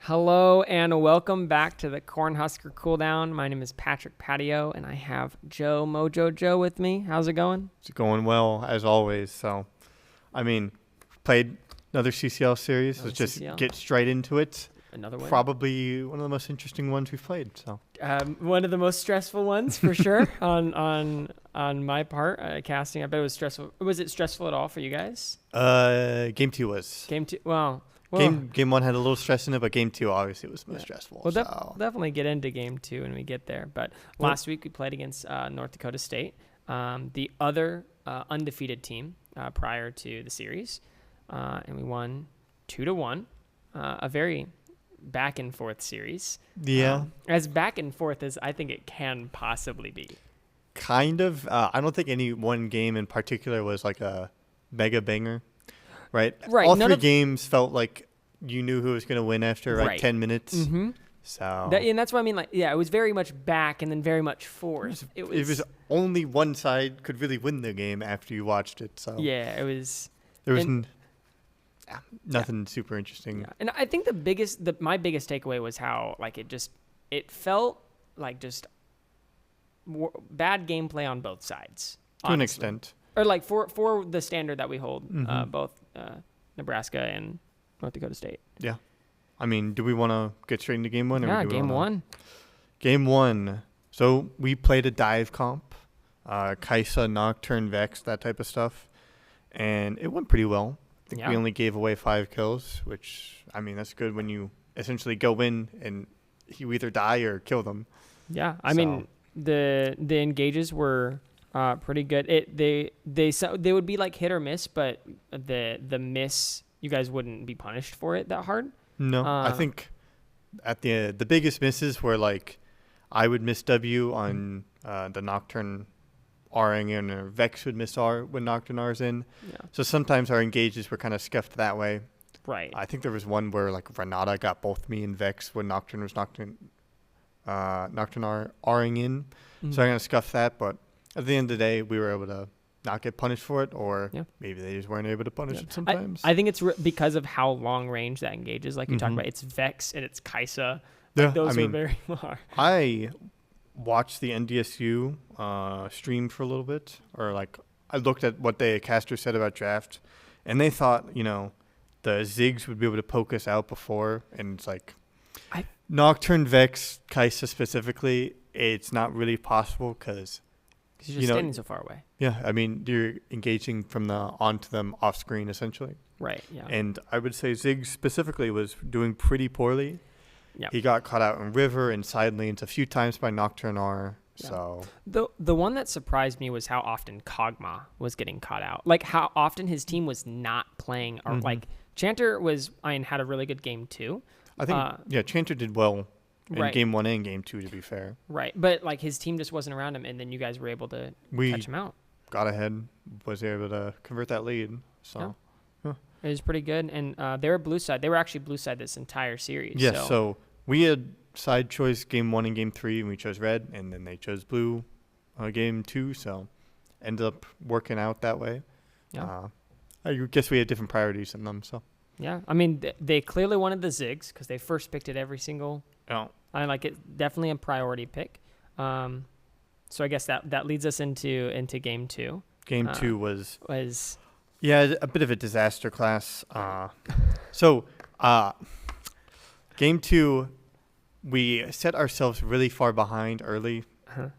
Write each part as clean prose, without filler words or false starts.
Hello and welcome back to the Cornhusker Cooldown. My name is Patrick Patio and I have Joe mojojoe with me. How's it going? It's going well as always. So, played another CCL series. Let's just get straight into it. Another one. Probably one of the most interesting ones we've played. So, one of the most stressful ones for sure on my part. Casting, I bet it was stressful. Was it stressful at all for you guys? Game 2 was. Game 2. Well, Game 1 had a little stress in it, but Game 2 obviously was most stressful. We'll definitely get into Game 2 when we get there. But last week we played against North Dakota State, the other undefeated team prior to the series, and we won 2-1. A very back and forth series. Yeah, as back and forth as I think it can possibly be. Kind of. I don't think any one game in particular was like a mega banger. Right. All three games felt like you knew who was going to win after 10 minutes. Mm-hmm. So and that's what I mean. It was very much back and then very much forth. It was only one side could really win the game after you watched it. So yeah, it was. There was nothing super interesting. Yeah. And I think my biggest takeaway was how it felt like just bad gameplay on both sides. To an extent. Or for the standard that we hold, both Nebraska and North Dakota State. Yeah. I mean, do we want to get straight into Game 1? Game 1. Game 1. So we played a dive comp, Kaisa, Nocturne, Vex, that type of stuff. And it went pretty well. I think we only gave away 5 kills, which, I mean, that's good when you essentially go in and you either die or kill them. Yeah. I mean, the engages were... pretty good. They would be like hit or miss, but the miss, you guys wouldn't be punished for it that hard. No, I think at the biggest misses were like I would miss W on the Nocturne R'ing in, or Vex would miss R when Nocturne R's in. Yeah. So sometimes our engages were kind of scuffed that way. Right. I think there was one where like Renata got both me and Vex when Nocturne was Nocturne R'ing in. Mm-hmm. So I kind of scuffed that, but at the end of the day, we were able to not get punished for it, or maybe they just weren't able to punish it sometimes. I think it's because of how long range that engages. Like you're talking about, it's Vex and it's Kaisa. Those are very long. I watched the NDSU stream for a little bit, or like I looked at what the caster said about draft, and they thought, the Ziggs would be able to poke us out before, and it's like Nocturne, Vex, Kaisa specifically, it's not really possible because you're just standing so far away. Yeah, I mean, you're engaging from onto them off screen, essentially. Right, yeah. And I would say Ziggs specifically was doing pretty poorly. Yeah. He got caught out in river and side lanes a few times by Nocturne R. Yeah. So the one that surprised me was how often Kog'Maw was getting caught out. Like how often his team was not playing. Or like Chanter had a really good game too. I think Chanter did well. In Game 1 and Game 2, to be fair. Right. But, his team just wasn't around him, and then you guys were able to catch him out. Got ahead, was able to convert that lead. So It was pretty good. And they were blue side. They were actually blue side this entire series. Yes, so we had side choice Game 1 and Game 3, and we chose red, and then they chose blue Game 2, so ended up working out that way. Yeah. I guess we had different priorities than them, so. Yeah, I mean, they clearly wanted the Ziggs, because they first picked it every single... Oh. I like it. Definitely a priority pick. So I guess that leads us into Game 2. Game 2 was a bit of a disaster class. Game 2, we set ourselves really far behind early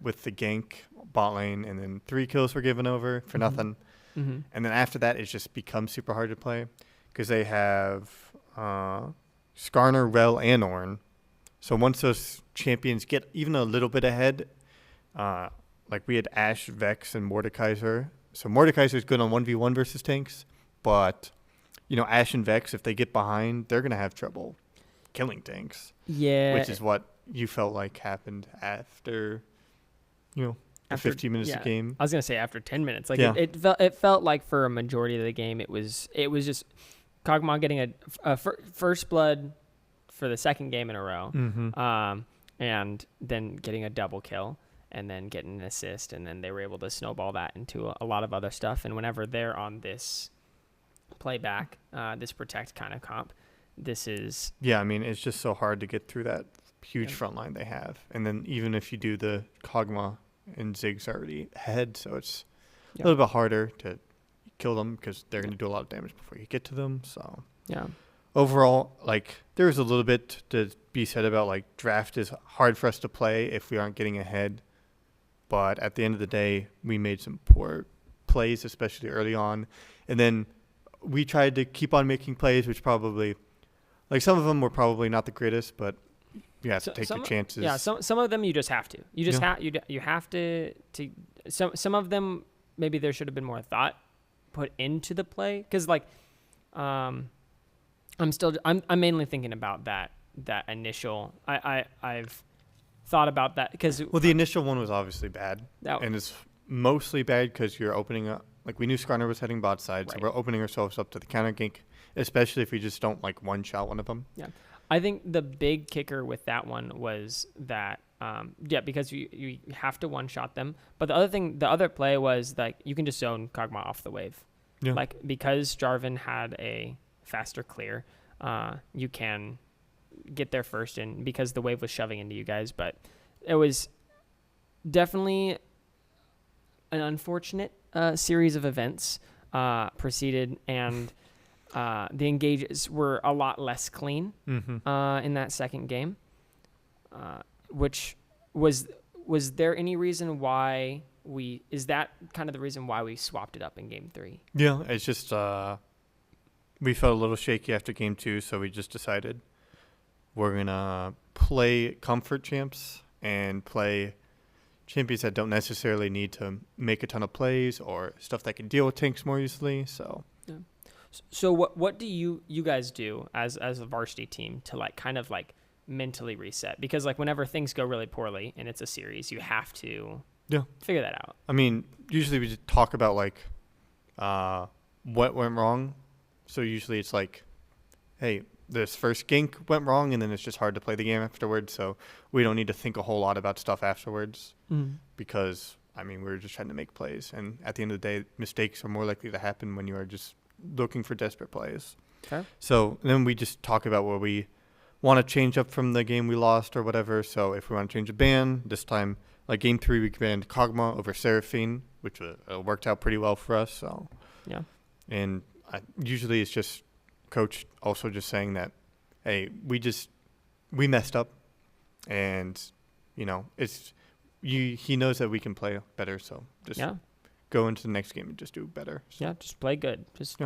with the gank bot lane, and then 3 kills were given over for nothing. Mm-hmm. And then after that, it's just become super hard to play because they have Skarner, Rel, and Ornn. So once those champions get even a little bit ahead, like we had Ashe, Vex, and Mordekaiser. So Mordekaiser's good on 1v1 versus tanks, but, Ashe and Vex, if they get behind, they're going to have trouble killing tanks. Yeah. Which is what you felt like happened after, after 15 minutes of game. I was going to say after 10 minutes. It felt like for a majority of the game, it was just Kog'Maw getting a first blood for the second game in a row, and then getting a double kill, and then getting an assist, and then they were able to snowball that into a lot of other stuff. And whenever they're on this playback, this protect kind of comp, this is... Yeah, I mean, it's just so hard to get through that huge front line they have. And then even if you do the Kog'Maw and Ziggs already ahead, so it's a little bit harder to kill them because they're going to do a lot of damage before you get to them. So overall, like, there's a little bit to be said about, like, draft is hard for us to play if we aren't getting ahead. But at the end of the day, we made some poor plays, especially early on. And then we tried to keep on making plays, which probably, like, some of them were probably not the greatest, but you have to take your chances. Yeah, some of them you just have to. You just you have to some of them maybe there should have been more thought put into the play, because like I'm mainly thinking about that initial. I've thought about that because the initial one was obviously bad, and it's mostly bad because you're opening up. Like, we knew Skarner was heading bot side, so we're opening ourselves up to the counter gank, especially if we just don't, like, one-shot one of them. Yeah. I think the big kicker with that one was that, because you have to one-shot them. But the other play was, like, you can just zone Kog'Maw off the wave. Yeah. Like, because Jarvan had a faster clear, you can get there first, and because the wave was shoving into you guys. But it was definitely an unfortunate series of events proceeded, and the engages were a lot less clean in that second game. Which was there any reason why is that kind of the reason why we swapped it up in game 3? Yeah, it's just we felt a little shaky after game 2, so we just decided we're gonna play comfort champs and play champions that don't necessarily need to make a ton of plays or stuff that can deal with tanks more easily. So what do you guys do as a varsity team to, like, kind of, like, mentally reset? Because, like, whenever things go really poorly and it's a series, you have to figure that out. I mean, usually we just talk about, like, what went wrong. So usually it's like, hey, this first gank went wrong, and then it's just hard to play the game afterwards. So we don't need to think a whole lot about stuff afterwards because, I mean, we're just trying to make plays. And at the end of the day, mistakes are more likely to happen when you are just looking for desperate plays. Okay. So then we just talk about what we want to change up from the game we lost or whatever. So if we want to change a ban, this time, like game 3, we banned Kog'Maw over Seraphine, which worked out pretty well for us. So yeah. And usually it's just coach also just saying that, hey, we messed up, and, you know, he knows that we can play better, so just go into the next game and just do better. So. Yeah, just play good. Just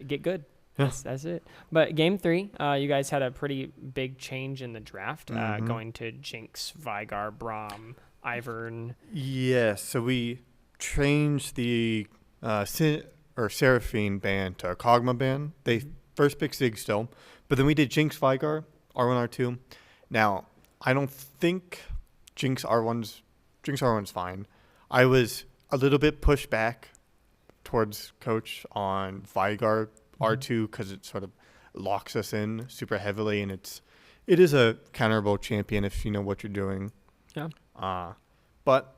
get good. Yeah. That's it. But game 3, you guys had a pretty big change in the draft, going to Jinx, Veigar, Braum, Ivern. Yeah, so we changed the Seraphine ban to a Kog'Maw ban. They first picked Ziggs still, but then we did Jinx, Veigar, R1, R2. Now, I don't think Jinx R1's fine. I was a little bit pushed back towards coach on Veigar R2 because it sort of locks us in super heavily, and it is a counterable champion if you know what you're doing. Yeah. But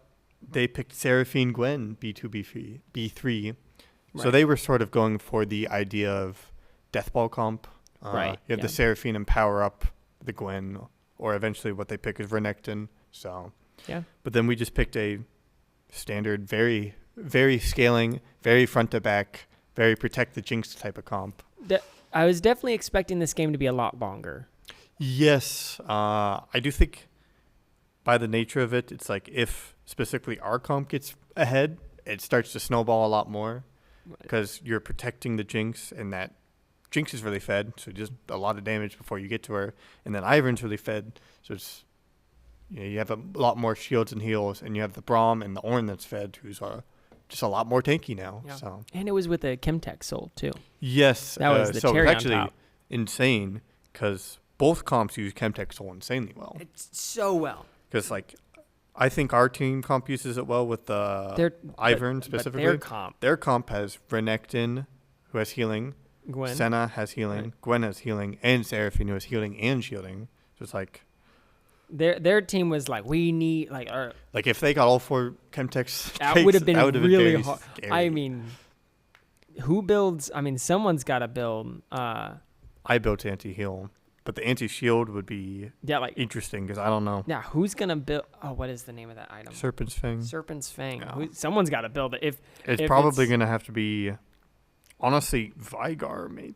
they picked Seraphine Gwen B2, B3. Right. So they were sort of going for the idea of Deathball comp. You have the Seraphine and power up the Gwen, or eventually what they pick is Renekton. So but then we just picked a standard, very, very scaling, very front to back, very protect the Jinx type of comp. I was definitely expecting this game to be a lot longer. Yes. I do think by the nature of it, it's like if specifically our comp gets ahead, it starts to snowball a lot more. Because you're protecting the Jinx, and that Jinx is really fed, so just a lot of damage before you get to her. And then Ivern's really fed, so it's you have a lot more shields and heals, and you have the Braum and the Ornn that's fed, who's just a lot more tanky now. Yeah. So and it was with a Chemtech sold too. Yes, that was the cherry on top. So it's actually insane because both comps use Chemtech sold insanely well. It's so well because like. I think our team comp uses it well with Ivern specifically. But their comp has Renekton, who has healing. Gwen. Senna has healing. Right. Gwen has healing. And Seraphine, who has healing and shielding. So it's like... Their team was like, we need... like if they got all 4 Chemtechs... That would have been really hard. Scary. I mean, who builds... I mean, someone's got to build I built anti-heal, but the anti-shield would be interesting because I don't know. Yeah, who's going to build? Oh, what is the name of that item? Serpent's Fang. Serpent's Fang. Yeah. Someone's got to build it. It's probably going to have to be, honestly, Vigar maybe.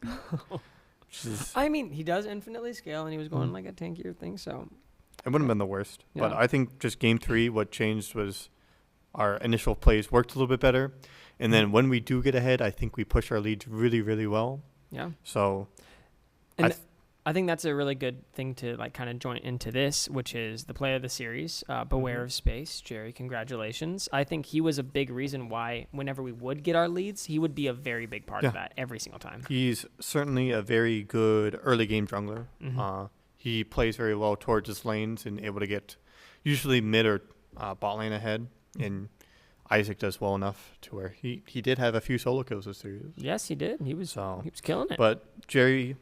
I mean, he does infinitely scale, and he was going like a tankier thing, so. It wouldn't have been the worst. Yeah. But I think just game 3, what changed was our initial plays worked a little bit better. And then when we do get ahead, I think we push our leads really, really well. Yeah. So. And I think that's a really good thing to like kind of join into this, which is the play of the series, Beware of Space. Jerry, congratulations. I think he was a big reason why whenever we would get our leads, he would be a very big part of that every single time. He's certainly a very good early game jungler. He plays very well towards his lanes and able to get usually mid or bot lane ahead. And Isaac does well enough to where he did have a few solo kills this series. Yes, he did. He was killing it. But Jerry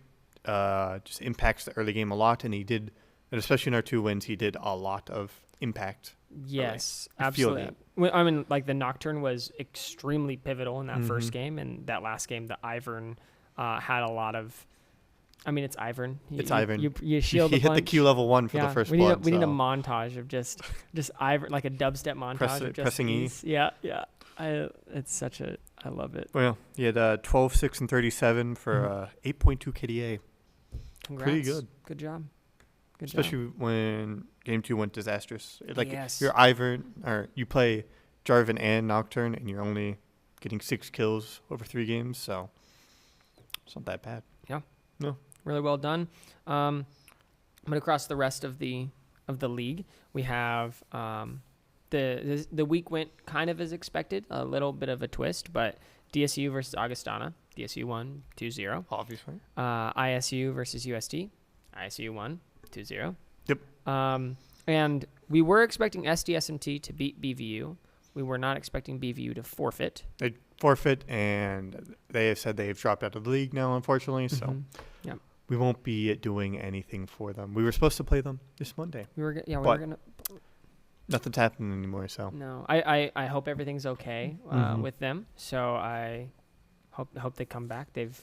just impacts the early game a lot, and he did, and especially in our 2 wins, he did a lot of impact. Yes, absolutely. I mean, like the Nocturne was extremely pivotal in that first game, and that last game, the Ivern had a lot of. I mean, it's Ivern. It's Ivern. You shield he a bunch. Hit the Q level 1 for the first blood. We need a montage of just Ivern, like a dubstep montage of just pressing E. Yeah. I love it. Well, he had 12, 6, and 37 for 8.2 KDA. Congrats. Pretty good. Good job. Especially when game 2 went disastrous. Yes. You're Ivern, or you play Jarvan and Nocturne, and you're only getting 6 kills over 3 games, so it's not that bad. Yeah. No. Really well done. But across the rest of the league, we have the week went kind of as expected, a little bit of a twist, but DSU versus Augustana. DSU won 2-0. Obviously. ISU versus UST. ISU won 2-0. Yep. And we were expecting SDSMT to beat BVU. We were not expecting BVU to forfeit. They forfeit, and they have said they've dropped out of the league now, unfortunately. So we won't be doing anything for them. We were supposed to play them this Monday. We were gonna. Nothing's happening anymore. So no, I hope everything's okay with them. So I hope they come back. They've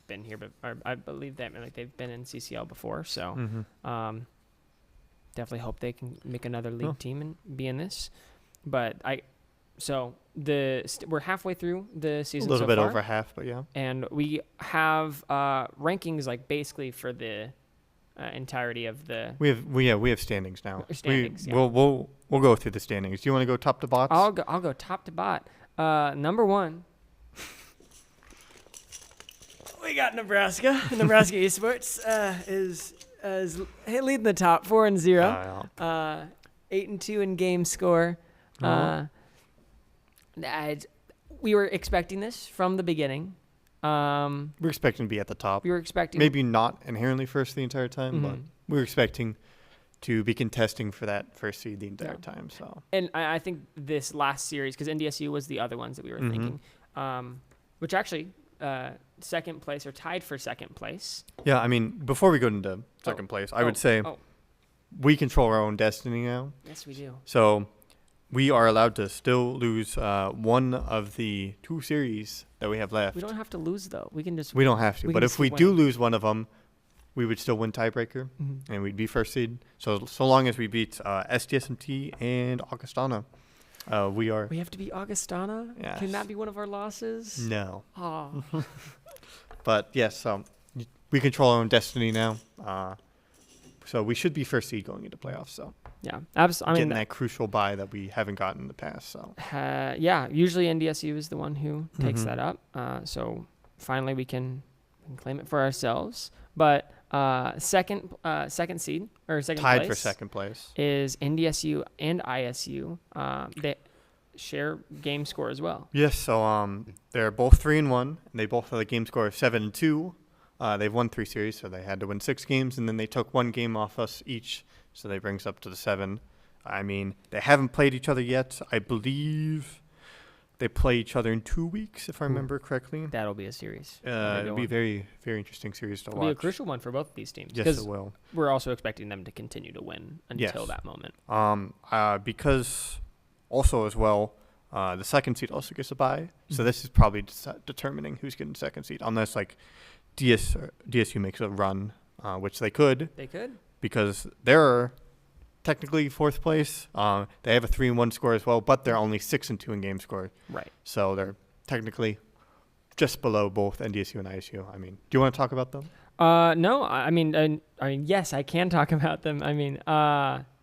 been here, but I believe that they've been in CCL before. So definitely hope they can make another league team and be in this. But we're halfway through the season. A little bit over half, but yeah. And we have rankings like basically for the entirety of the. We have standings now. Standings. We'll go through the standings. Do you want to go top to bot? I'll go top to bot. Number 1. We got Nebraska. Nebraska Esports is leading the top 4-0. 8-2 in game score. We were expecting this from the beginning. We're expecting to be at the top. We were expecting maybe not inherently first the entire time, but we were expecting to be contesting for that first seed the entire time. So, and I think this last series, because NDSU was the other ones that we were thinking, which actually second place or tied for second place. Yeah, I mean, before we go into second place, I would say we control our own destiny now. Yes, we do. So we are allowed to still lose one of the 2 series that we have left. We don't have to lose, though. We can just. We don't have to. But if we do lose one of them, we would still win tiebreaker, and we'd be first seed. So long as we beat SDSMT and Augustana, we are. We have to beat Augustana? Yes. Can that be one of our losses? No. Oh. But yes, we control our own destiny now. So we should be first seed going into playoffs. So yeah, absolutely. Getting that crucial bye that we haven't gotten in the past. So usually NDSU is the one who takes that up. So finally we can claim it for ourselves. But second seed or second tied place for second place is NDSU and ISU. They share game score as well. Yes. So they're both 3-1, and they both have a game score of 7-2. They've won 3 series, so they had to win 6 games, and then they took 1 game off us each, so they brings up to the 7. I mean, they haven't played each other yet. I believe they play each other in 2 weeks, if I remember correctly. That'll be a series. It'll be a very, very interesting series to watch. It'll be a crucial one for both of these teams. Yes, it will. We're also expecting them to continue to win until that moment. Because also as well, the second seed also gets a bye, so this is probably determining who's getting second seed, unless like DSU makes a run, which they could. They could. Because they're technically fourth place. They have a 3-1 score as well, but they're only 6-2 in game score. Right. So they're technically just below both NDSU and ISU. I mean, do you want to talk about them? No. I mean, yes, I can talk about them. I mean,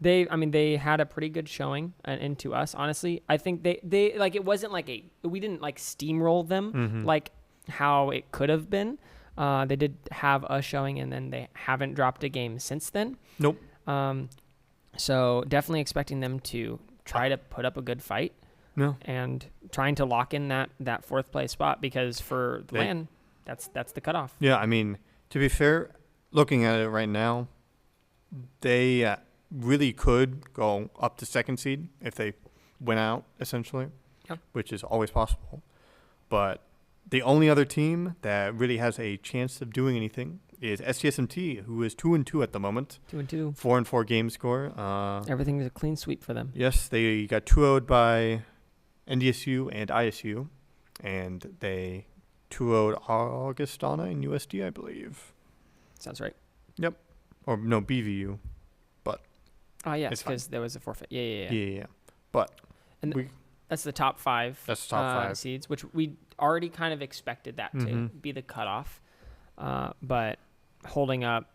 they had a pretty good showing into us. Honestly, I think they like it wasn't like we didn't like steamroll them like how it could have been. They did have a showing, and then they haven't dropped a game since then. Nope. So definitely expecting them to try to put up a good fight. No. And trying to lock in that fourth place spot, because for the LAN, that's the cutoff. Yeah, I mean, to be fair, looking at it right now, they really could go up to second seed if they win out, essentially, which is always possible. But the only other team that really has a chance of doing anything is SDSMT, who is 2-2 at the moment. 2-2. 4-4 game score. Everything is a clean sweep for them. Yes, they got 2-0'd by NDSU and ISU, and they 2-0'd Augustana and USD, I believe. Sounds right. Yep. Or no, BVU. But yes, because there was a forfeit. Yeah. But that's the top 5. That's the top 5 seeds, which we already kind of expected that to be the cutoff. But holding up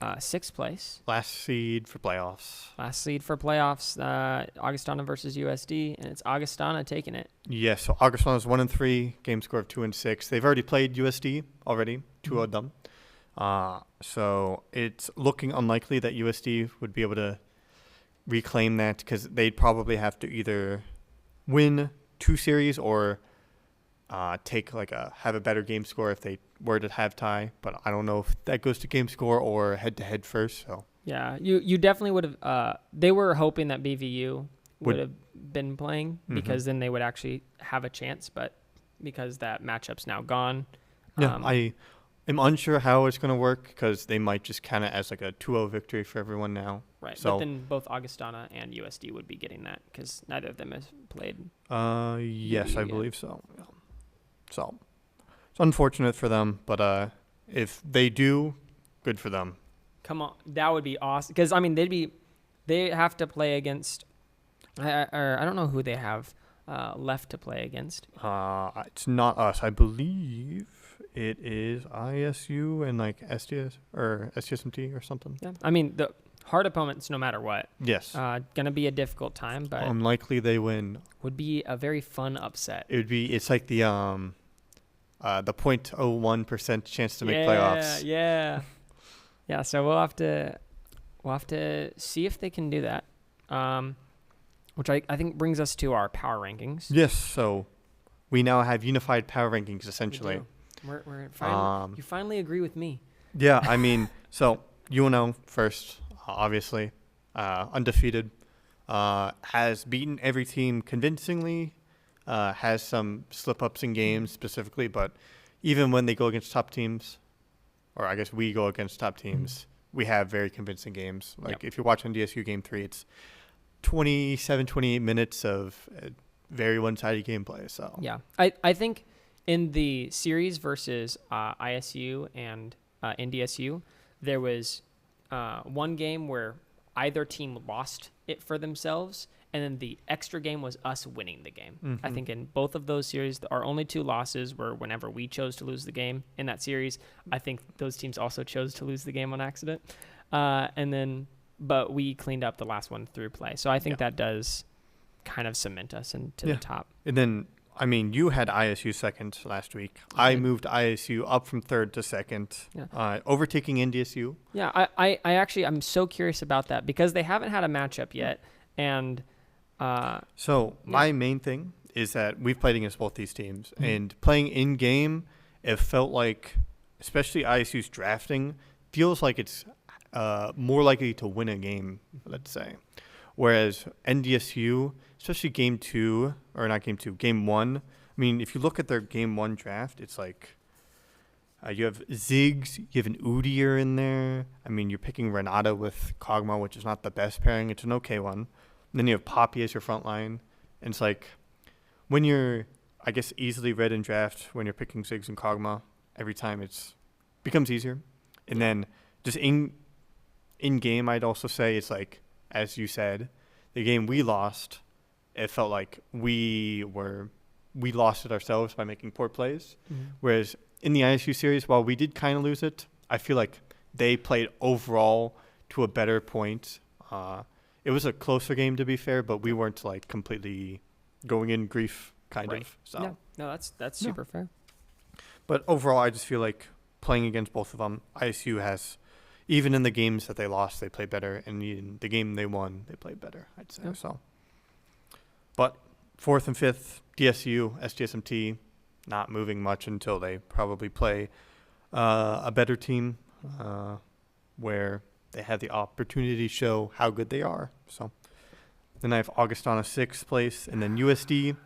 6th place. Last seed for playoffs. Augustana versus USD, and it's Augustana taking it. Yes, so Augustana's 1-3, game score of 2-6. They've already played USD already, 2-0'd them. So it's looking unlikely that USD would be able to reclaim that, because they'd probably have to either win 2 series or have a better game score if they were to have tie. But I don't know if that goes to game score or head-to-head first. So yeah, you definitely would have. They were hoping that BVU would have been playing, because then they would actually have a chance. But because that matchup's now gone, I am unsure how it's going to work, because they might just kind of as like a 2-0 victory for everyone now. Right, so, but then both Augustana and USD would be getting that, because neither of them has played. Yes, I believe so. Yeah. So it's unfortunate for them, but if they do, good for them. Come on, that would be awesome. Because I mean, they have to play against. I don't know who they have left to play against. It's not us, I believe. It is ISU and like SDS or SDSMT or something. Yeah, I mean the hard opponents, no matter what. Yes. Gonna be a difficult time, but unlikely they win. Would be a very fun upset. It's like the 0.01% chance to make playoffs. Yeah. So we'll have to see if they can do that. Which I think brings us to our power rankings. Yes. So we now have unified power rankings essentially. We're finally, you finally agree with me. Yeah. I mean, so UNO first, obviously, undefeated, has beaten every team convincingly. Has some slip-ups in games specifically, but even when they go against top teams, or I guess we go against top teams, we have very convincing games. Like if you watch NDSU Game 3, it's 27, 28 minutes of very one-sided gameplay. So yeah, I think in the series versus ISU and NDSU, there was one game where either team lost it for themselves, and then the extra game was us winning the game. I think in both of those series, our only 2 losses were whenever we chose to lose the game. In that series, I think those teams also chose to lose the game on accident. But we cleaned up the last one through play. So I think that does kind of cement us into the top. And then, I mean, you had ISU second last week. I moved ISU up from third to second, overtaking NDSU. Yeah, I actually, I'm so curious about that, because they haven't had a matchup yet. And my main thing is that we've played against both these teams, and playing in game, it felt like, especially ISU's drafting, feels like it's more likely to win a game, let's say. Whereas NDSU, especially game 1, I mean, if you look at their game 1 draft, it's like you have Ziggs, you have an Udier in there. I mean, you're picking Renata with Kog'Maw, which is not the best pairing. It's an okay one. And then you have Poppy as your front line. And it's like, when you're, I guess, easily read in draft, when you're picking Ziggs and Kog'Maw, every time it's becomes easier. And then just in game, I'd also say it's like, as you said, the game we lost, it felt like we lost it ourselves by making poor plays. Mm-hmm. Whereas in the ISU series, while we did kind of lose it, I feel like they played overall to a better point. It was a closer game, to be fair, but we weren't like completely going in grief kind of. So no, that's super fair. But overall, I just feel like playing against both of them, ISU has, even in the games that they lost, they played better, and in the game they won, they played better, I'd say. So, but 4th and 5th, DSU, SDSMT, not moving much until they probably play a better team where they have the opportunity to show how good they are. So then I have Augustana 6th place, and then USD.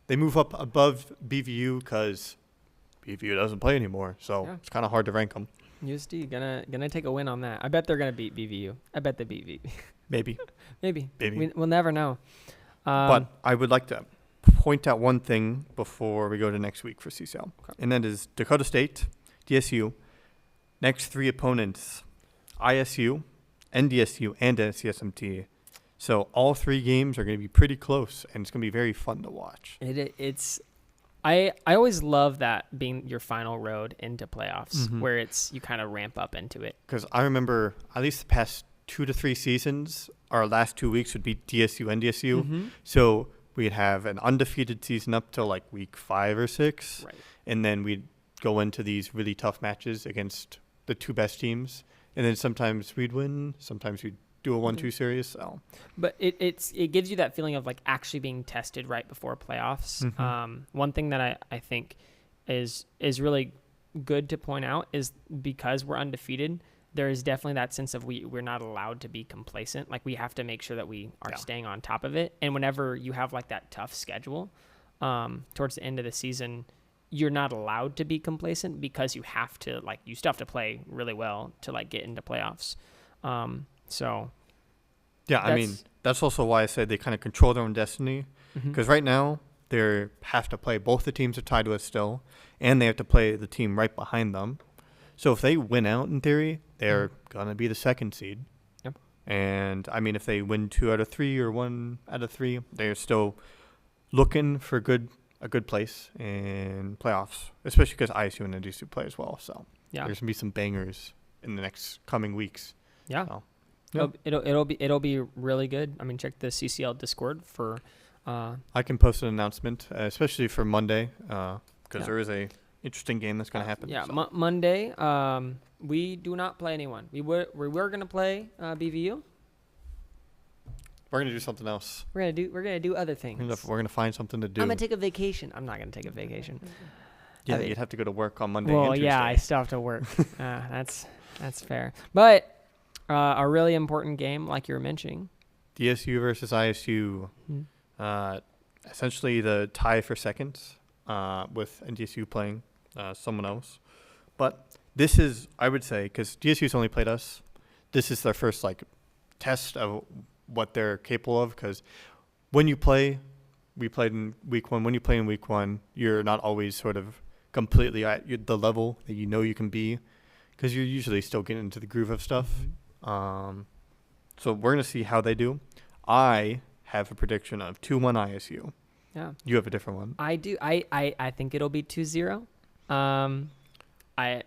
They move up above BVU because BVU doesn't play anymore, so it's kind of hard to rank them. USD gonna take a win on that. I bet they're gonna beat BVU. I bet they beat BVU. Maybe. We'll never know. But I would like to point out one thing before we go to next week for CCL, and that is Dakota State, DSU. Next 3 opponents, ISU, NDSU, and SDSMT. So all 3 games are going to be pretty close, and it's going to be very fun to watch. I always love that being your final road into playoffs, where you kind of ramp up into it. Because I remember at least the past 2 to 3 seasons, our last 2 weeks would be DSU, NDSU. Mm-hmm. So we'd have an undefeated season up till like week 5 or 6. Right. And then we'd go into these really tough matches against the 2 best teams. And then sometimes we'd win, sometimes we'd do a 1-2 series. So, but it gives you that feeling of like actually being tested right before playoffs. Mm-hmm. One thing that I think is really good to point out is because we're undefeated, there is definitely that sense of we're not allowed to be complacent. Like we have to make sure that we are staying on top of it. And whenever you have like that tough schedule towards the end of the season, you're not allowed to be complacent because you have to you still have to play really well to like get into playoffs. So, I mean, that's also why I said they kind of control their own destiny. Because right now, they have to play. Both the teams are tied to us still, and they have to play the team right behind them. So if they win out, in theory, they're going to be the 2nd seed. Yep. And, I mean, if they win 2 out of 3 or 1 out of 3, they're still looking for a good place in playoffs, especially because ISU and NDSU play as well. So there's going to be some bangers in the next coming weeks. Yeah. So. It'll be really good. I mean, check the CCL Discord for. I can post an announcement, especially for Monday, because there is a interesting game that's going to happen. Yeah, so. Monday. We do not play anyone. We were going to play BVU. We're going to do something else. We're gonna do other things. We're going to find something to do. I'm going to take a vacation. I'm not going to take a vacation. Yeah, you'd have to go to work on Monday. Well, and Tuesday. I still have to work. That's fair, but. A really important game, like you were mentioning. DSU versus ISU. Essentially the tie for 2nd with NDSU playing someone else. But this is, I would say, because DSU's only played us, this is their first test of what they're capable of. Because when you play, we played in week 1. When you play in week 1, you're not always sort of completely at the level that you know you can be. Because you're usually still getting into the groove of stuff. So we're going to see how they do. I have a prediction of 2-1 ISU. Yeah. You have a different one. I do. I think it'll be 2-0. I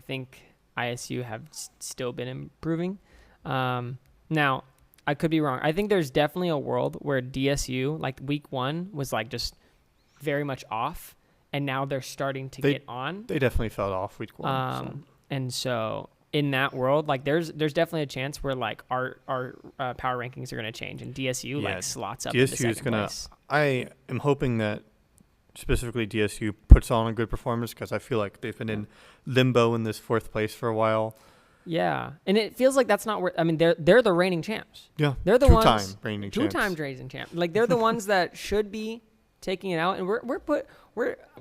think ISU have still been improving. Now, I could be wrong. I think there's definitely a world where DSU, week 1, was just very much off, and now they're starting to get on. They definitely fell off week 1. And so... in that world, there's definitely a chance where our power rankings are going to change, and DSU slots up into second place. I am hoping that specifically DSU puts on a good performance because I feel like they've been in limbo in this 4th place for a while. Yeah, and it feels like that's not where. I mean, they're the reigning champs. Yeah, they're the two-time reigning champs. Two-time reigning champs. They're the ones that should be taking it out, and we're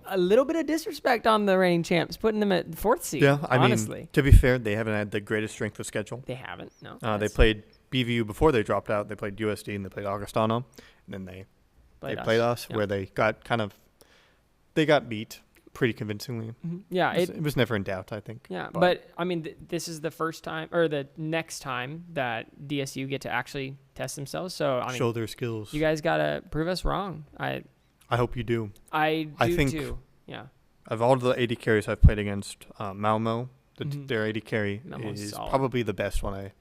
a little bit of disrespect on the reigning champs, putting them at 4th seed. Yeah, honestly. Mean, to be fair, they haven't had the greatest strength of schedule. They haven't. No. They played BVU before they dropped out. They played USD and they played Augustana, and then they played us where they got beat. pretty convincingly. Yeah, it was never in doubt, I think. Yeah, but I mean, this is the first time or the next time that DSU get to actually test themselves. So I mean, show their skills. You guys gotta prove us wrong. I hope you do. I think too. Yeah. Of all the AD carries I've played against, Malmo, their AD carry is solid. Probably the best one I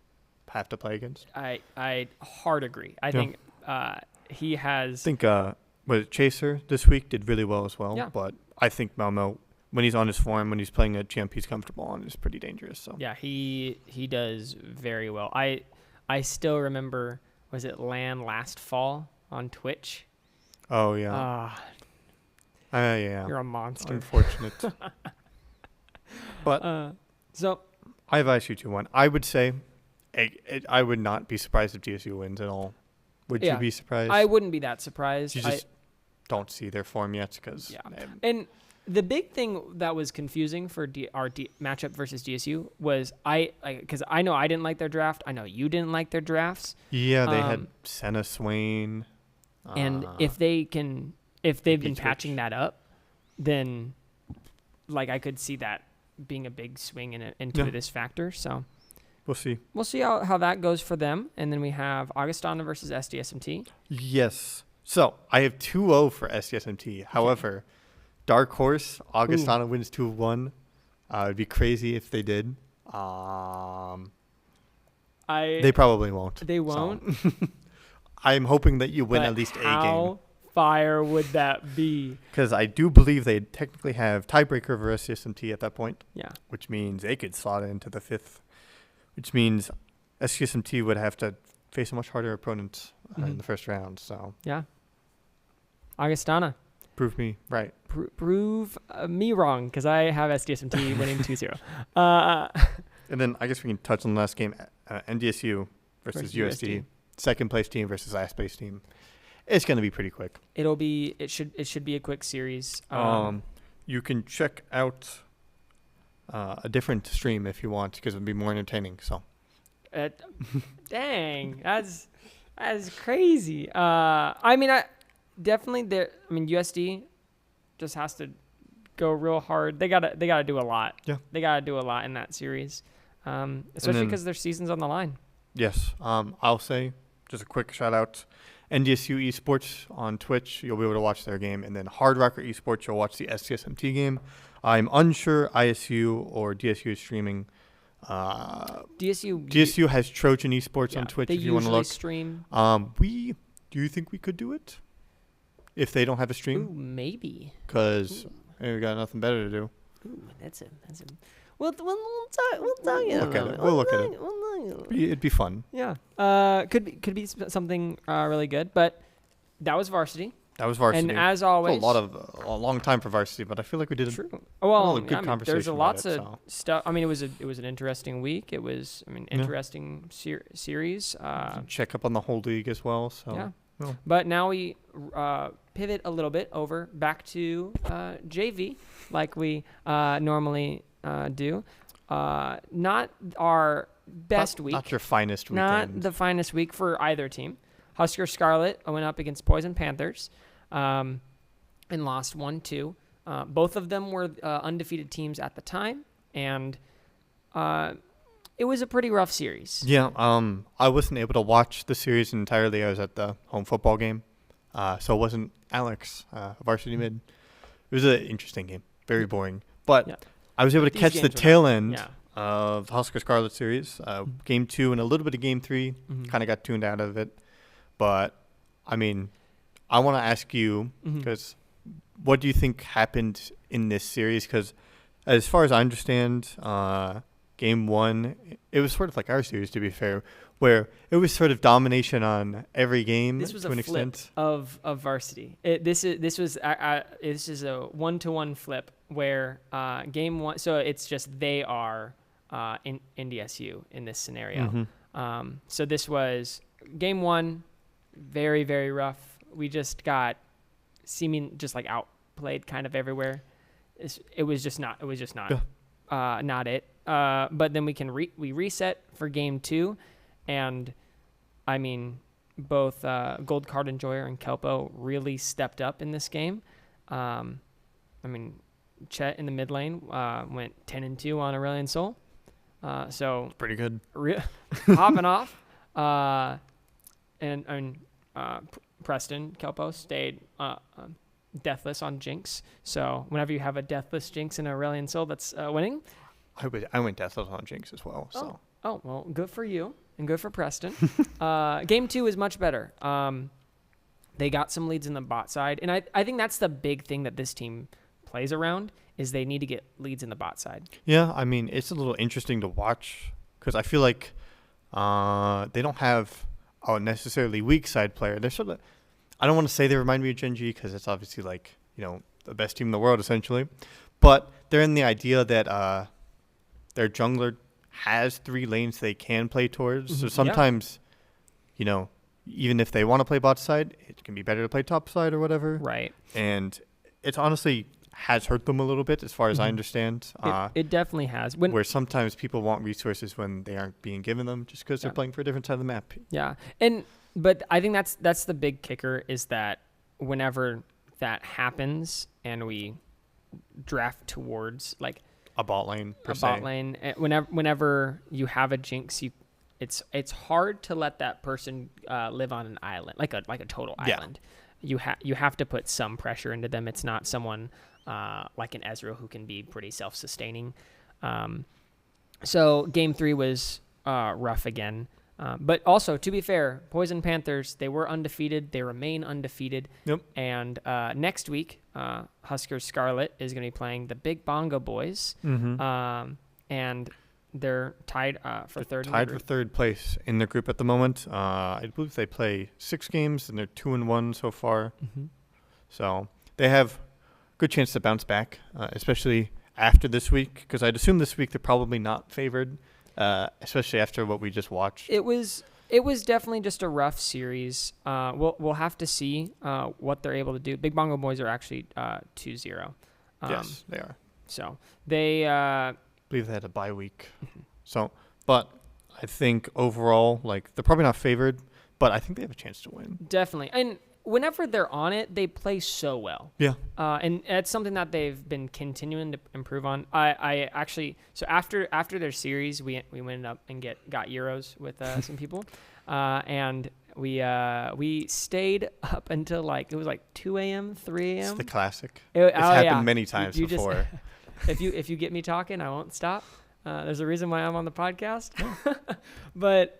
have to play against. I hard agree. I think he has. I think Chaser this week did really well as well. Yeah. But I think Malmo, when he's on his form, when he's playing a champ he's comfortable on, is pretty dangerous. So yeah, he does very well. I still remember, was it LAN last fall on Twitch? Oh yeah. Yeah. You're a monster. Unfortunate. But so I advise you to one. I would say I would not be surprised if DSU wins at all. Would you be surprised? I wouldn't be that surprised. You just don't see their form yet because and the big thing that was confusing for our matchup versus DSU was because I know I didn't like their draft. I know you didn't like their drafts. Yeah, they had Senna Swain. And if they've been patching that up, then I could see that being a big swing into this factor. So we'll see. We'll see how that goes for them. And then we have Augustana versus SDSMT. Yes. So I have 2-0 for SDSMT. However, dark horse, Augustana wins 2-1. It'd be crazy if they did. They probably won't. They won't? So. I'm hoping that you win at least a game. How fire would that be? Because I do believe they technically have tiebreaker over SDSMT at that point. Yeah. Which means they could slot into the 5th. Which means SDSMT would have to face a much harder opponent in the first round. So yeah. Augustana. Prove me right. Prove me wrong, because I have SDSMT winning 2-0. And then I guess we can touch on the last game, NDSU versus USD. Second place team versus last place team. It's going to be pretty quick. It should be a quick series. You can check out a different stream if you want, because it'll be more entertaining. So, dang, that's crazy. USD just has to go real hard. They gotta do a lot. Yeah, they gotta do a lot in that series, especially because their season's on the line. Yes, I'll say just a quick shout out. NDSU Esports on Twitch, you'll be able to watch their game. And then Hard Rocker Esports, you'll watch the SDSMT game. I'm unsure ISU or DSU is streaming. DSU has Trojan Esports on Twitch if you want to look. Stream. Do you think we could do it if they don't have a stream? Ooh, maybe. Because we got nothing better to do. Ooh, that's it. We'll talk. We'll look at it. It'd be fun. Yeah. Could be something really good. But that was varsity. And as always, a long time for varsity, but I feel like we did a good conversation. There's lots of stuff. I mean, it was an interesting week. It was interesting series. Check up on the whole league as well. So yeah. Oh. But now we pivot a little bit back to JV like we normally do. Not our best week. Not your finest weekend. Not the finest week for either team. Husker Scarlet went up against Poison Panthers and lost 1-2. Both of them were undefeated teams at the time, and it was a pretty rough series. Yeah, I wasn't able to watch the series entirely. I was at the home football game, so it wasn't Alex, varsity mid. It was an interesting game, very boring. But I was able to catch the tail end of the Husker Scarlet series. Game 2 and a little bit of Game 3, kind of got tuned out of it. But, I mean, I want to ask you, because what do you think happened in this series? Because as far as I understand, Game 1, it was sort of like our series, to be fair, where it was sort of domination on every game to an extent. This was a flip of varsity. This is a 1-to-1 flip where Game 1, so it's just they are in NDSU in this scenario. So this was Game 1. Very, very rough. We just got outplayed kind of everywhere. It was just not not it. But then we reset for Game 2, and I mean both Gold Card Enjoyer and Kelpo really stepped up in this game. I mean Chet in the mid lane went 10-2 on Aurelion Sol. So pretty good. Hopping off. And Preston Kelpo stayed deathless on Jinx. So whenever you have a deathless Jinx and Aurelion Sol that's winning. I went deathless on Jinx as well. So. Oh, well, good for you and good for Preston. Game 2 is much better. They got some leads in the bot side. And I think that's the big thing that this team plays around is they need to get leads in the bot side. Yeah, I mean, it's a little interesting to watch because I feel like they don't have a necessarily weak side player. They're sort of, I don't want to say they remind me of Gen G because it's obviously like, the best team in the world essentially. But they're in the idea that their jungler has 3 lanes they can play towards. Mm-hmm. So sometimes, even if they want to play bot side, it can be better to play top side or whatever. Right. And it's honestly has hurt them a little bit as far as I understand. It definitely has. Where sometimes people want resources when they aren't being given them just because they're playing for a different side of the map. Yeah. But I think that's the big kicker is that whenever that happens and we draft towards like a bot lane per se. Bot lane, whenever you have a Jinx, it's hard to let that person live on an island, like a total island. You have to put some pressure into them. It's not someone like an Ezreal who can be pretty self-sustaining. So game 3 was rough again. But also, to be fair, Poison Panthers, they were undefeated. They remain undefeated. Yep. And next week, Huskers Scarlet is going to be playing the Big Bongo Boys. Mm-hmm. And they're tied for third. Tied for third place in their group at the moment. I believe they play 6 games, and they're 2-1 so far. Mm-hmm. So they have good chance to bounce back, especially after this week, because I'd assume this week they're probably not favored. Especially after what we just watched. It was definitely just a rough series. We'll have to see what they're able to do. Big Bongo Boys are actually 2-0. Yes, they are. So they I believe they had a bye week. So, but I think overall, like they're probably not favored, but I think they have a chance to win. Definitely, and whenever they're on it, they play so well. Yeah. And it's something that they've been continuing to improve on. I actually, so after their series, we went up and got Euros with some people. And we stayed up until it was 2 a.m., 3 a.m. It's the classic. It's happened many times you before. Just, if you get me talking, I won't stop. There's a reason why I'm on the podcast. But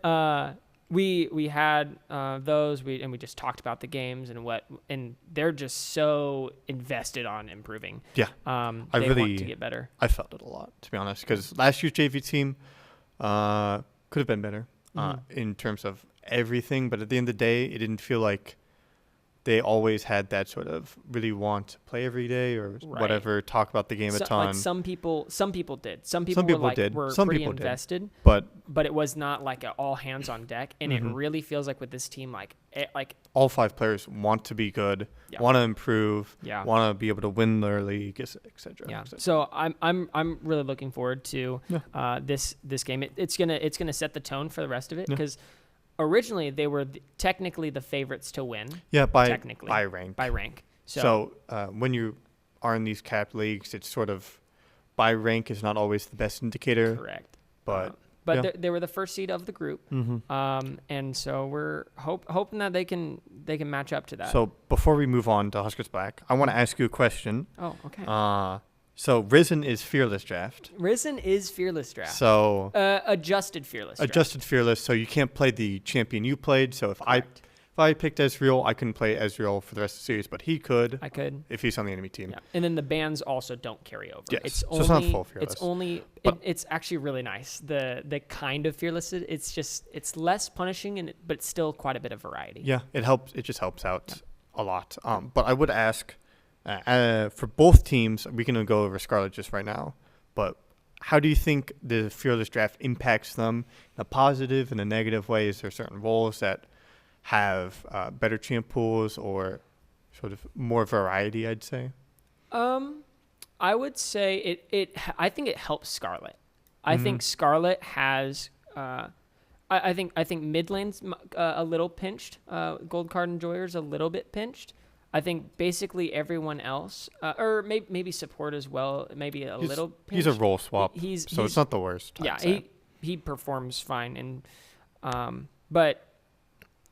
we had those, and we just talked about the games and they're just so invested on improving. Yeah, they want to get better. I felt it a lot, to be honest, because last year's JV team could have been better in terms of everything, but at the end of the day, it didn't feel like they always had that sort of really want to play every day or whatever, talk about the game a ton. Some people did. Some people were pretty invested, but it was not like an all hands on deck. And it really feels like with this team, like all 5 players want to be good, want to improve, want to be able to win their league, etc. Yeah. So I'm really looking forward to this game. It's gonna set the tone for the rest of it because. Originally, they were technically the favorites to win. Yeah, by rank. By rank. So when you are in these capped leagues, it's sort of by rank is not always the best indicator. Correct. But they were the first seed of the group, and so we're hoping that they can match up to that. So before we move on to Huskers Black, I want to ask you a question. Oh, okay. So Risen is Fearless Draft. Risen is Fearless Draft. So adjusted Fearless draft. Adjusted Fearless, so you can't play the champion you played. So if I picked Ezreal, I couldn't play Ezreal for the rest of the series, but he could. I could. If he's on the enemy team. Yeah. And then the bans also don't carry over. Yes. It's not full Fearless. It's actually really nice. The kind of Fearless, it's less punishing, but it's still quite a bit of variety. Yeah, it helps. It just helps out a lot. But I would ask, for both teams, we can go over Scarlet just right now, but how do you think the Fearless Draft impacts them in a positive and a negative way? Is there certain roles that have better champ pools or sort of more variety, I'd say? I would say I think it helps Scarlet. I think Scarlet has I think mid lane's a little pinched. Gold card enjoyers a little bit pinched. I think basically everyone else, or maybe support as well, maybe little pinch. He's a role swap, so it's not the worst. Yeah, he performs fine. But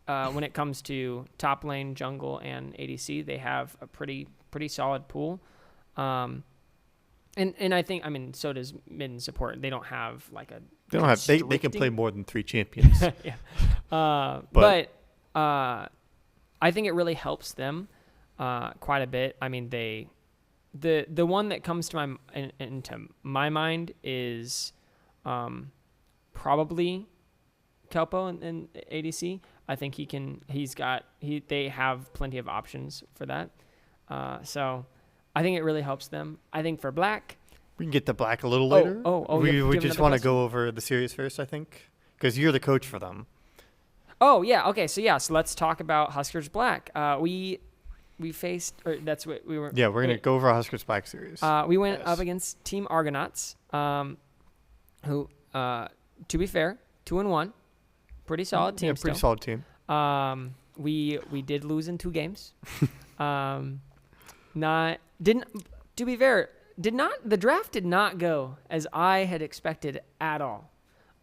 when it comes to top lane, jungle, and ADC, they have a pretty solid pool. And I think, so does mid and support. They don't have like a... They can play more than 3 champions. Yeah. But I think it really helps them quite a bit. I mean, the one that comes to into my mind is probably Kelpo in ADC. I think they have plenty of options for that. So I think it really helps them. I think for Black, we can get to Black a little later. We just want to go over the series first, I think, because you're the coach for them. Oh yeah, okay. So let's talk about Huskers Black. We faced, or that's what we were. Yeah, we're gonna go over our Huskers Black series. We went up against Team Argonauts, who, to be fair, 2-1, pretty solid team. Yeah, pretty solid team. We did lose in 2 games. To be fair, the draft did not go as I had expected at all.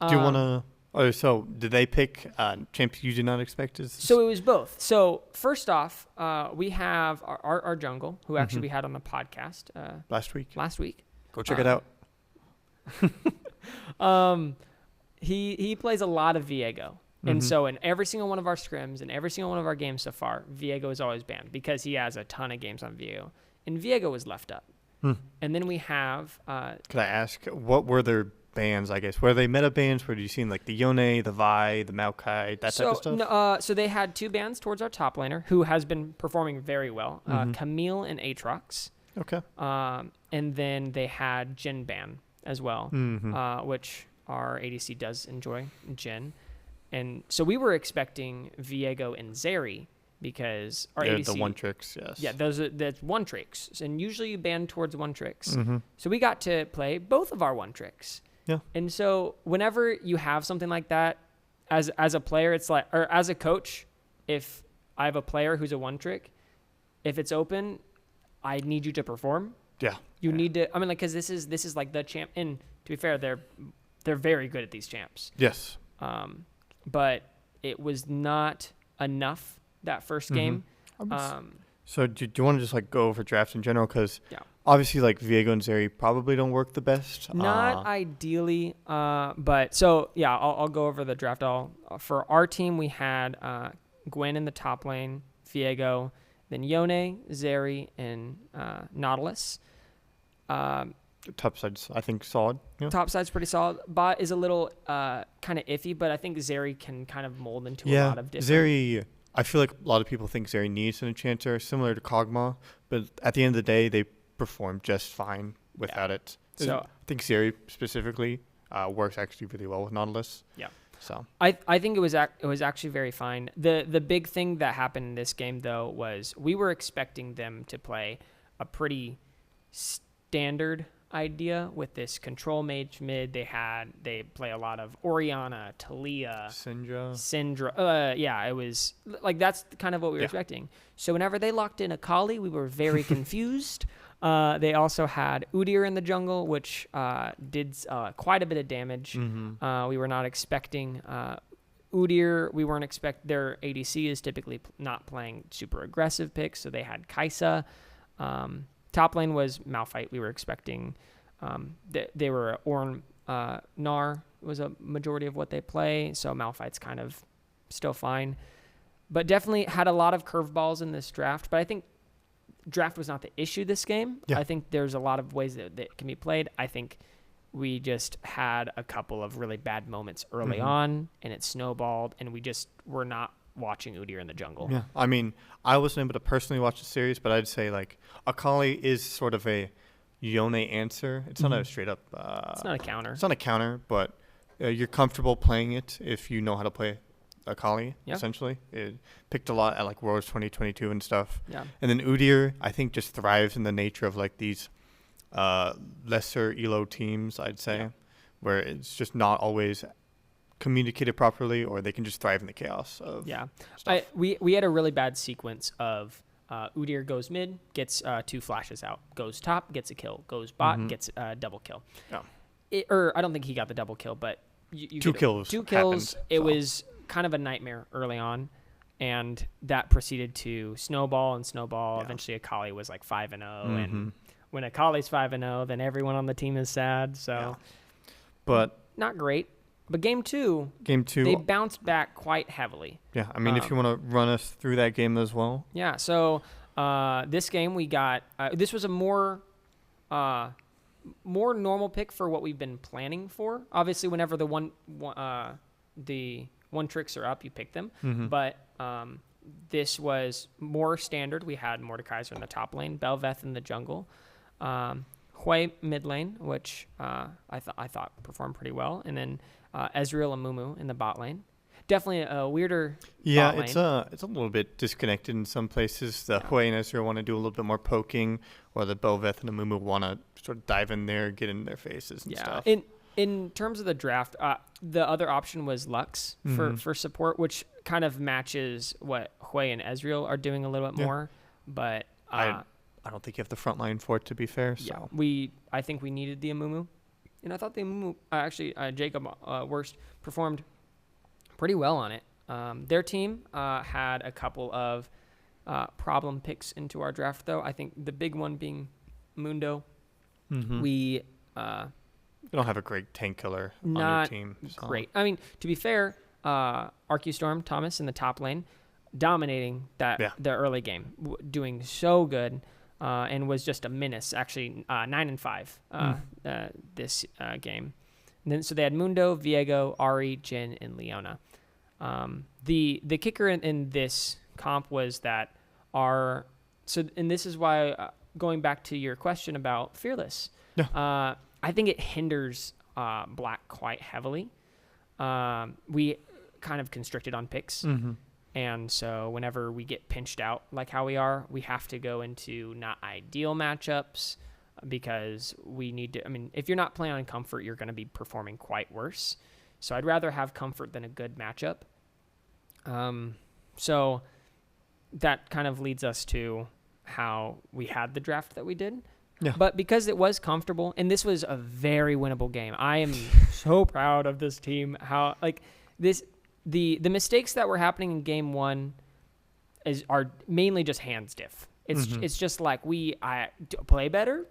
Do you want to? Oh, so did they pick champs you did not expect? So it was both. So first off, we have our jungle, who actually we had on the podcast last week. Go check it out. He plays a lot of Viego. And so in every single one of our scrims and every single one of our games so far, Viego is always banned because he has a ton of games on Viego. And Viego was left up. And then we have... Could I ask, what were their bans, I guess? Were they meta bans? Were you seeing like the Yone, the Vi, the Maokai, that type of stuff? No, so they had 2 bans towards our top laner, who has been performing very well. Camille and Aatrox. Okay. And then they had Jhin ban as well, which our ADC does enjoy, Jhin. And so we were expecting Viego and Zeri because our ADC... the one tricks, yes. Yeah, that's one tricks. And usually you ban towards one tricks. So we got to play both of our one tricks. Yeah. And so whenever you have something like that, as a player, it's like... Or as a coach, if I have a player who's a one trick, if it's open, I need you to perform. Yeah. You need to... because this is like the champ... And to be fair, they're very good at these champs. Yes. But it was not enough that first game. So do you want to just like go over drafts in general? Because obviously like Viego and Zeri probably don't work the best. Not ideally. But so, I'll go over the draft. For our team, we had Gwen in the top lane, Viego, then Yone, Zeri, and Nautilus. Top side's, I think, solid. Yeah. Top side's pretty solid. Bot is a little kind of iffy, but I think Zeri can kind of mold into a lot of different... Zeri, I feel like a lot of people think Zeri needs an enchanter, similar to Kog'Maw, but at the end of the day, they perform just fine without it. So I think Zeri specifically works actually really well with Nautilus. Yeah. So I think it was actually very fine. The big thing that happened in this game, though, was we were expecting them to play a pretty standard idea with this control mage mid. They play a lot of Orianna, Talia, Syndra. It was like that's kind of what we were expecting. So whenever they locked in Akali, we were very confused. They also had Udyr in the jungle, which did quite a bit of damage. We were not expecting Udyr. We weren't their ADC is typically not playing super aggressive picks, so they had Kai'Sa. Top lane was Malphite. We were expecting they were Ornn Gnar was a majority of what they play, so Malphite's kind of still fine. But definitely had a lot of curveballs in this draft. But I think draft was not the issue this game. Yeah. I think there's a lot of ways that it can be played. I think we just had a couple of really bad moments early on, and it snowballed, and we just were not watching Udyr in the jungle. Yeah, I mean, I wasn't able to personally watch the series, but I'd say like Akali is sort of a Yone answer. It's not a straight up. It's not a counter. It's not a counter, but you're comfortable playing it if you know how to play Akali. Yeah. Essentially, it picked a lot at like Worlds 2022 and stuff. Yeah. And then Udyr, I think, just thrives in the nature of like these lesser elo teams. I'd say, where it's just not always communicated properly, or they can just thrive in the chaos of stuff. We had a really bad sequence of Udyr goes mid, gets 2 flashes out. Goes top, gets a kill. Goes bot, gets a double kill. Yeah. Or I don't think he got the double kill, but you 2 kills. 2 kills. Happened, it so. was kind of a nightmare early on, and that proceeded to snowball and snowball. Yeah. Eventually, Akali was like 5-0, and when Akali's 5-0, then everyone on the team is sad. So, but not great. But game two, they bounced back quite heavly. Yeah, I mean, if you want to run us through that game as well. Yeah, so this game we got, this was a more normal pick for what we've been planning for. Obviously, whenever the one tricks are up, you pick them. But this was more standard. We had Mordekaiser in the top lane, Belveth in the jungle, Hui mid lane, which I thought performed pretty well, and then Ezreal and Mumu in the bot lane. Definitely a weirder bot lane. It's a little bit disconnected in some places. The Hui and Ezreal want to do a little bit more poking, or the Belveth and the Mumu want to sort of dive in there, get in their faces and stuff. In terms of the draft, the other option was Lux for support, which kind of matches what Hui and Ezreal are doing a little bit more. But I don't think you have the front line for it, to be fair. So I think we needed the Amumu. And I thought the Amumu, Jacob Worst performed pretty well on it. Their team had a couple of problem picks into our draft, though. I think the big one being Mundo. We you don't have a great tank killer on your team. So. Great. I mean, to be fair, Arcustorm Thomas in the top lane, dominating the early game, doing so good. And was just a menace, actually 9-5 this game. And then so they had Mundo, Viego, Ari, Jhin, and Leona. The kicker in this comp was that and this is why going back to your question about Fearless, I think it hinders Black quite heavily. We kind of constricted on picks. And so whenever we get pinched out like how we are, we have to go into not ideal matchups because we need to. I mean, if you're not playing on comfort, you're going to be performing quite worse. So I'd rather have comfort than a good matchup. So that kind of leads us to how we had the draft that we did. Yeah. But because it was comfortable, and this was a very winnable game, I am so proud of this team. How The mistakes that were happening in game one are mainly just hand stiff. It's just like I play better.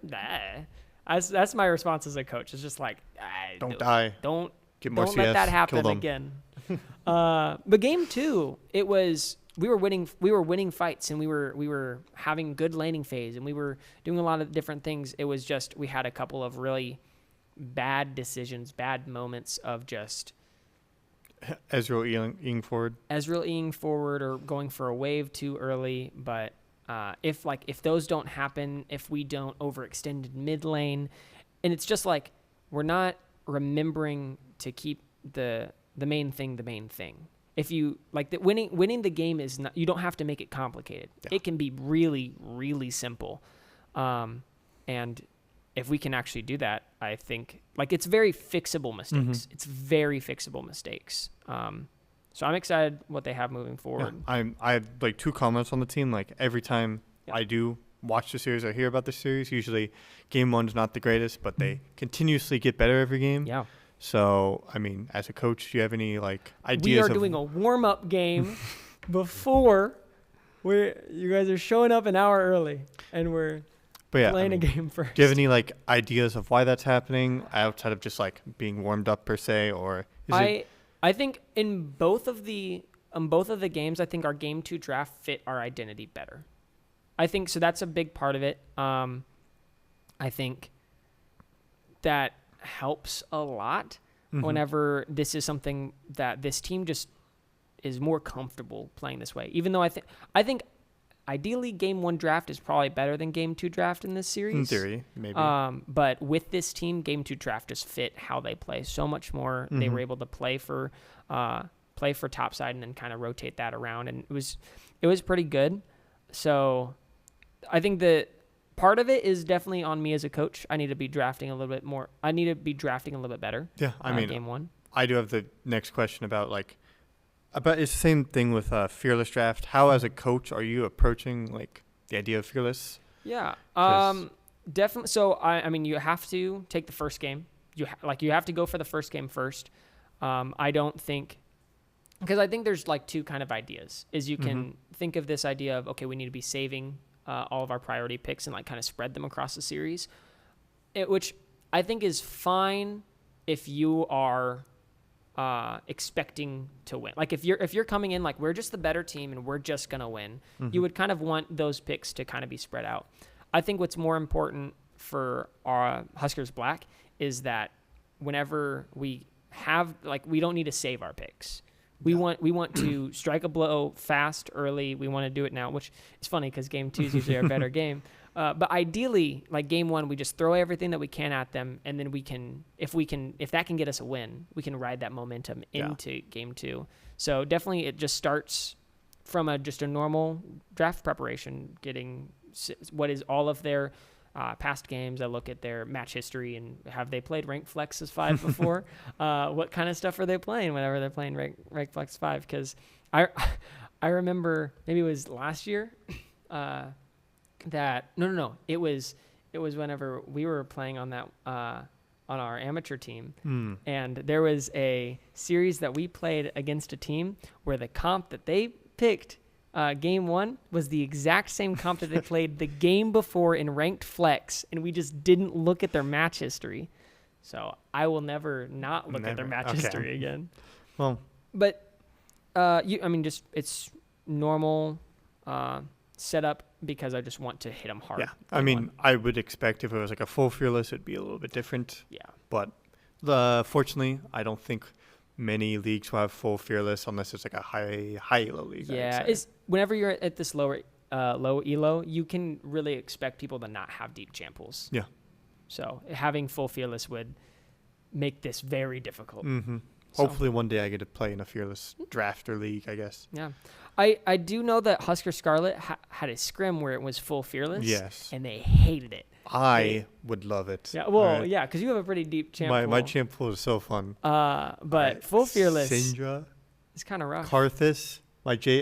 That's my response as a coach. It's just like don't die. Don't let that happen again. But game two, it was we were winning fights, and we were having good laning phase, and we were doing a lot of different things. It was just we had a couple of really bad decisions, bad moments of just. Ezreal eating forward or going for a wave too early. But if those don't happen, if we don't overextend in mid lane, and it's just like we're not remembering to keep the main thing the main thing. If you like that, winning the game is not. You don't have to make it complicated. Yeah. It can be really, really simple, and if we can actually do that, I think it's very fixable mistakes. It's very fixable mistakes. So I'm excited what they have moving forward. Yeah, I have 2 comments on the team. Every time I do watch the series or hear about the series, usually game 1's not the greatest, but they continuously get better every game. Yeah. So, I mean, as a coach, do you have any ideas? We are doing a warm-up game before you guys are showing up an hour early, and we're playing a game first. Do you have any ideas of why that's happening outside of just being warmed up per se, or I think in both of the games, I think our game 2 draft fit our identity better. I think so. That's a big part of it. I think that helps a lot whenever this is something that this team just is more comfortable playing this way. Even though I think. Ideally, game 1 draft is probably better than game 2 draft in this series. In theory, maybe. But with this team, game 2 draft just fit how they play so much more. They were able to play for topside and then kind of rotate that around, and it was pretty good. So I think that part of it is definitely on me as a coach. I need to be drafting a little bit more. I need to be drafting a little bit better. Yeah, I mean, game 1. I do have the next question about it's the same thing with Fearless Draft. How, as a coach, are you approaching the idea of fearless. Yeah. Definitely. So I mean, you have to take the first game. You have to go for the first game first. I don't think, because I think there's like two kind of ideas. Is you can think of this idea of, okay, we need to be saving all of our priority picks and like kind of spread them across the series, which I think is fine if you are expecting to win. Like if you're coming in like we're just the better team and we're just gonna win, you would kind of want those picks to kind of be spread out. I think what's more important for our Huskers Black is that whenever we have, like, we don't need to save our picks. We want to strike a blow fast, early. We want to do it now, which is funny because game 2 is usually our better game. But ideally, like game 1, we just throw everything that we can at them, and then if that can get us a win, we can ride that momentum into game 2. So definitely, it just starts from just a normal draft preparation, getting what is all of their past games. I look at their match history and have they played Ranked Flex as 5 before? What kind of stuff are they playing whenever they're playing Ranked Flex 5? Because I remember maybe it was last year that no it was whenever we were playing on that on our amateur team, and there was a series that we played against a team where the comp that they picked game 1 was the exact same comp that they played the game before in Ranked Flex, and we just didn't look at their match history. So I will never not look at their match history again. Well, but it's normal setup because I just want to hit them hard. Yeah, I mean, I would expect if it was like a full fearless, it'd be a little bit different. Yeah, but fortunately, I don't think many leagues will have full fearless unless it's like a high elo league. Yeah, whenever you're at this low elo, you can really expect people to not have deep champ pools. Yeah. So having full fearless would make this very difficult. Hopefully one day I get to play in a fearless draft or league, I guess. Yeah. I do know that Husker Scarlet had a scrim where it was full fearless. Yes. And they hated it. I would love it. Yeah, well, yeah, because you have a pretty deep champ pool. My champ pool is so fun. But full fearless Syndra, is kind of rough. Karthus.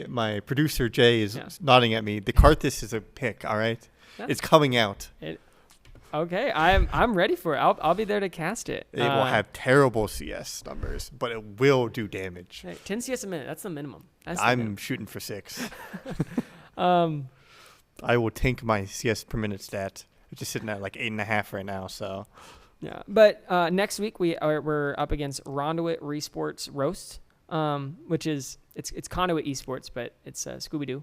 My producer Jay is nodding at me. The Karthus is a pick, all right? Yeah. It's coming out. Okay, I'm ready for it. I'll be there to cast it. It will have terrible CS numbers, but it will do damage. 10 CS a minute. That's the minimum. I'm shooting for 6. I will tank my CS per minute stat. It's just sitting at like 8.5 right now. So yeah, but next week we're up against Ronduit Resports Roast, which is it's Conduit Esports, but it's Scooby Doo.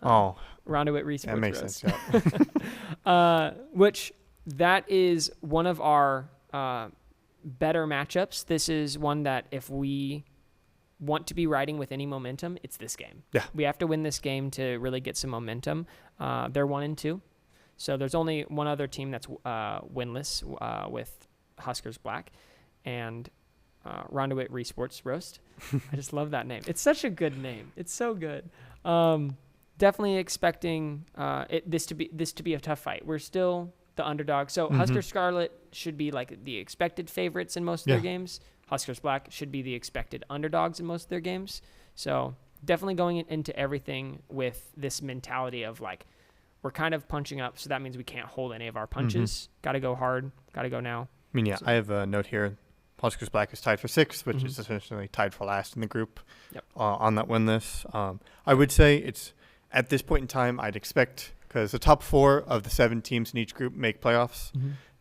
Ronduit Resports. That makes Roast. sense. Yeah. Which that is one of our better matchups. This is one that if we want to be riding with any momentum, it's this game. Yeah. We have to win this game to really get some momentum. They're 1-2. So there's only one other team that's winless with Huskers Black and Ronduit Resports Roast. I just love that name. It's such a good name. It's so good. Definitely expecting this to be a tough fight. We're still the underdog. So Husker Scarlet should be like the expected favorites in most of their games. Huskers Black should be the expected underdogs in most of their games. So definitely going into everything with this mentality of like, we're kind of punching up, so that means we can't hold any of our punches. Got to go hard. Got to go now. I mean, yeah, so I have a note here. Huskers Black is tied for 6th, which is essentially tied for last in the group on that win list. I would say it's at this point in time, I'd expect, because the top 4 of the 7 teams in each group make playoffs,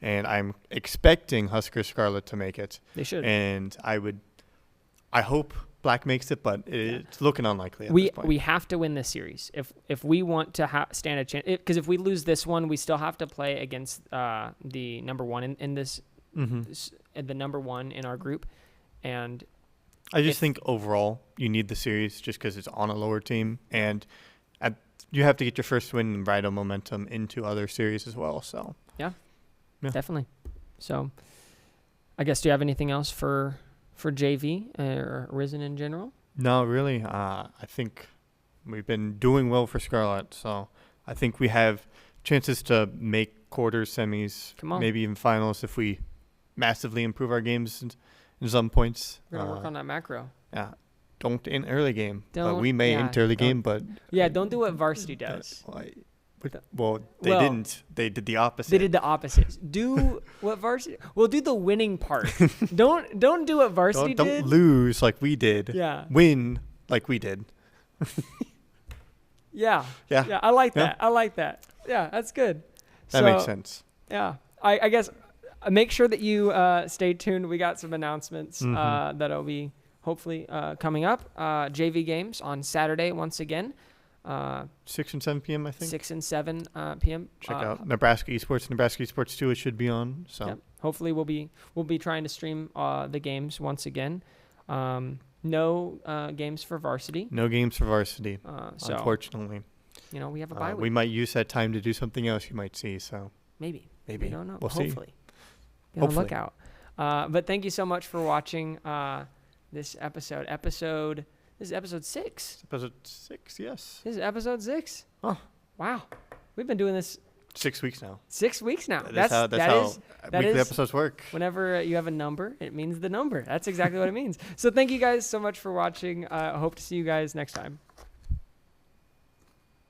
and I'm expecting Huskers Scarlet to make it. They should. And I hope Black makes it, but it's looking unlikely at this point. We have to win this series if we want to stand a chance. Because if we lose this one, we still have to play against the number 1 in this, the number 1 in our group. And I just think overall you need the series just because it's on a lower team, and you have to get your first win and ride a momentum into other series as well. So yeah, definitely. So I guess, do you have anything else for JV or Risen in general? No, really. I think we've been doing well for Scarlet, so I think we have chances to make quarters, semis, maybe even finals if we massively improve our games in some points. We're going to work on that macro. Yeah. Don't in early game. But we may enter early game, but... Yeah, don't do what Varsity does. Well, they didn't. They did the opposite. They did the opposite. Do what varsity. We'll do the winning part. Don't do what varsity did. Don't lose like we did. Yeah. Win like we did. Yeah. I like that. I like that. Yeah, that's good. That makes sense. Yeah. I guess make sure that you stay tuned. We got some announcements that'll be hopefully coming up. JV games on Saturday once again. 6 and 7 p.m. I think. 6 and 7 p.m. Check out Nebraska Esports. Nebraska Esports 2 it should be on. So yep. Hopefully we'll be trying to stream the games once again. No games for varsity. No games for varsity. So, unfortunately. We have a bye week. We might use that time to do something else. You might see. So maybe. We don't know. We'll Hopefully. See. Hopefully. Look out. But thank you so much for watching this episode. This is episode 6. Episode 6, yes. This is episode 6. Oh. Wow. We've been doing this 6 weeks now. 6 weeks now. That's how weekly episodes work. Whenever you have a number, it means the number. That's exactly what it means. So thank you guys so much for watching. I hope to see you guys next time.